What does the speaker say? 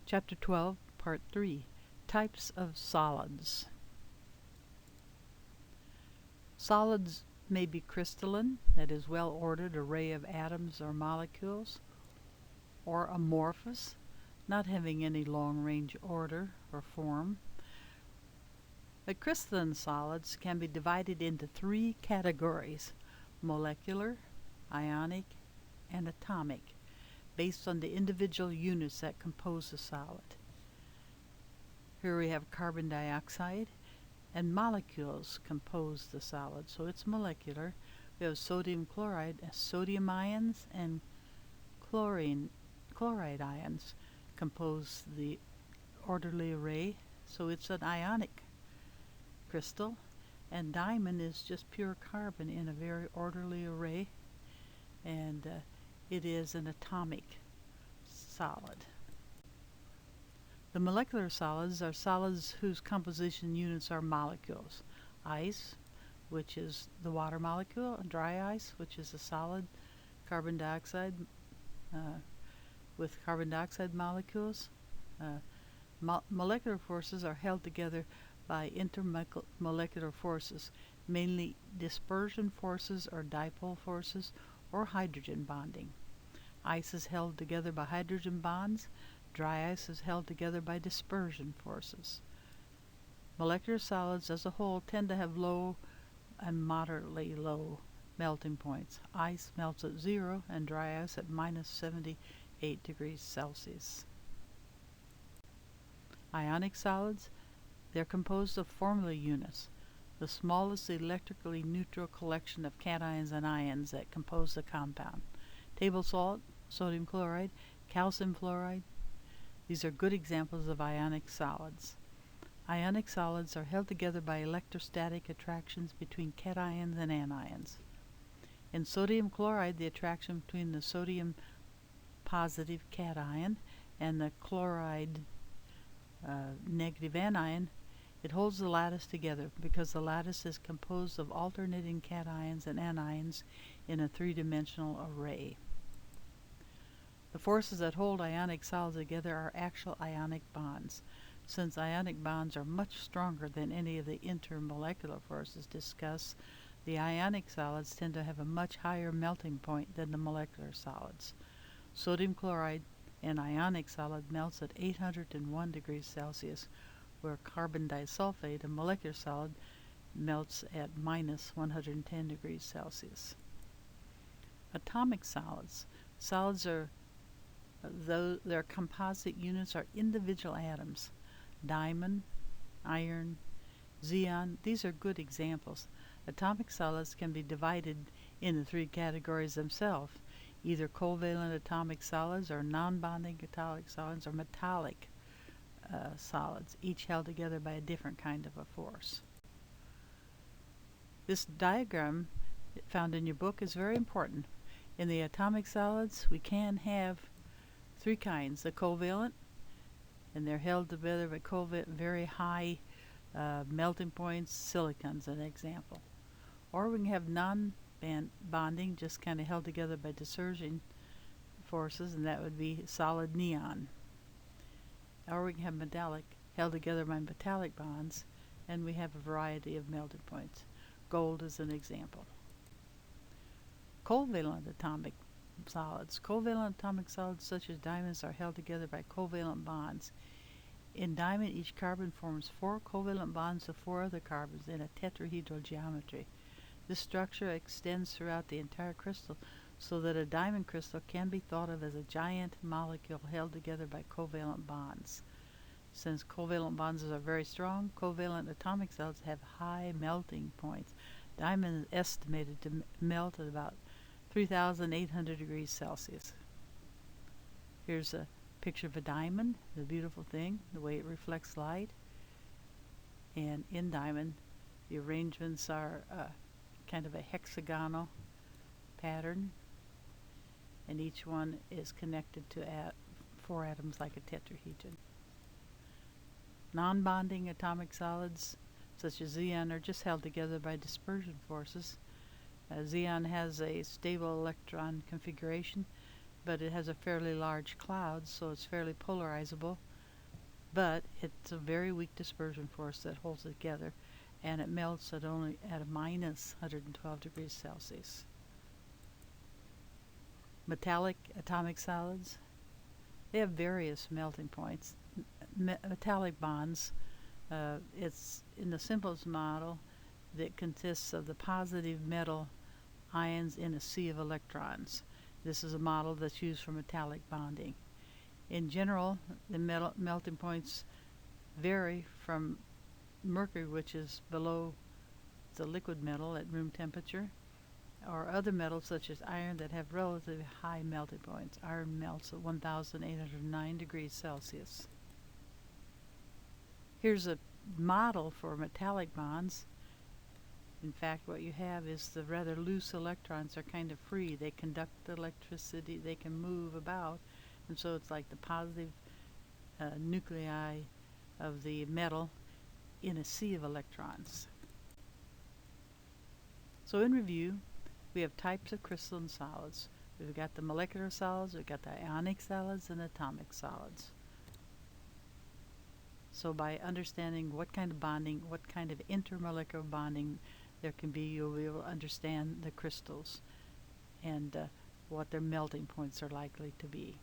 Chapter 12, Part 3, Types of Solids. Solids may be crystalline, that is, well-ordered array of atoms or molecules, or amorphous, not having any long-range order or form. But crystalline solids can be divided into three categories: molecular, ionic, and atomic, based on the individual units that compose the solid. Here we have carbon dioxide, and molecules compose the solid, so it's molecular. We have sodium chloride, sodium ions, and chloride ions compose the orderly array, so it's an ionic crystal. And diamond is just pure carbon in a very orderly array, and it is an atomic solid. The molecular solids are solids whose composition units are molecules. Ice, which is the water molecule, and dry ice, which is a solid carbon dioxide with carbon dioxide molecules. Molecular forces are held together by intermolecular forces, mainly dispersion forces or dipole forces, or hydrogen bonding. Ice is held together by hydrogen bonds. Dry ice is held together by dispersion forces. Molecular solids as a whole tend to have low and moderately low melting points. Ice melts at 0 and dry ice at minus 78 degrees Celsius. Ionic solids, they're composed of formula units, the smallest electrically neutral collection of cations and ions that compose the compound. Table salt, sodium chloride, calcium fluoride. These are good examples of ionic solids. Ionic solids are held together by electrostatic attractions between cations and anions. In sodium chloride, the attraction between the sodium positive cation and the chloride negative anion, it holds the lattice together because the lattice is composed of alternating cations and anions in a three-dimensional array. The forces that hold ionic solids together are actual ionic bonds. Since ionic bonds are much stronger than any of the intermolecular forces discussed, the ionic solids tend to have a much higher melting point than the molecular solids. Sodium chloride, an ionic solid, melts at 801 degrees Celsius, where carbon disulfide, a molecular solid, melts at minus 110 degrees Celsius. Atomic solids. Solids are though their composite units are individual atoms. Diamond, iron, xenon, these are good examples. Atomic solids can be divided into three categories themselves, either covalent atomic solids or non-bonding atomic solids or metallic solids, each held together by a different kind of a force. This diagram found in your book is very important. In the atomic solids, we can have three kinds: the covalent, and they're held together by very high melting points. Silicon's an example. Or we can have non-bonding, just kind of held together by dispersion forces, and that would be solid neon. Or we can have metallic, held together by metallic bonds, and we have a variety of melting points. Gold is an example. Covalent atomic solids. Covalent atomic solids such as diamonds are held together by covalent bonds. In diamond, each carbon forms 4 covalent bonds to 4 other carbons in a tetrahedral geometry. This structure extends throughout the entire crystal, so that a diamond crystal can be thought of as a giant molecule held together by covalent bonds. Since covalent bonds are very strong, covalent atomic solids have high melting points. Diamond is estimated to melt at about 3,800 degrees Celsius. Here's a picture of a diamond, the beautiful thing, the way it reflects light. And in diamond, the arrangements are kind of a hexagonal pattern, and each one is connected to 4 atoms like a tetrahedron. Non-bonding atomic solids, such as xenon, are just held together by dispersion forces. Xenon has a stable electron configuration, but it has a fairly large cloud, so it's fairly polarizable. but it's a very weak dispersion force that holds it together, and it melts at only at a minus 112 degrees Celsius. Metallic atomic solids, they have various melting points. Metallic bonds, it's in the simplest model that consists of the positive metal ions in a sea of electrons. This is a model that's used for metallic bonding. In general, the melting points vary from mercury, which is below the liquid metal at room temperature, or other metals such as iron that have relatively high melting points. Iron melts at 1,809 degrees Celsius. Here's a model for metallic bonds. In fact, what you have is the rather loose electrons are kind of free. They conduct electricity, they can move about, and so it's like the positive nuclei of the metal in a sea of electrons. So in review, we have types of crystalline solids. We've got the molecular solids, we've got the ionic solids, and atomic solids. So by understanding what kind of bonding, what kind of intermolecular bonding there can be, you'll be able to understand the crystals and what their melting points are likely to be.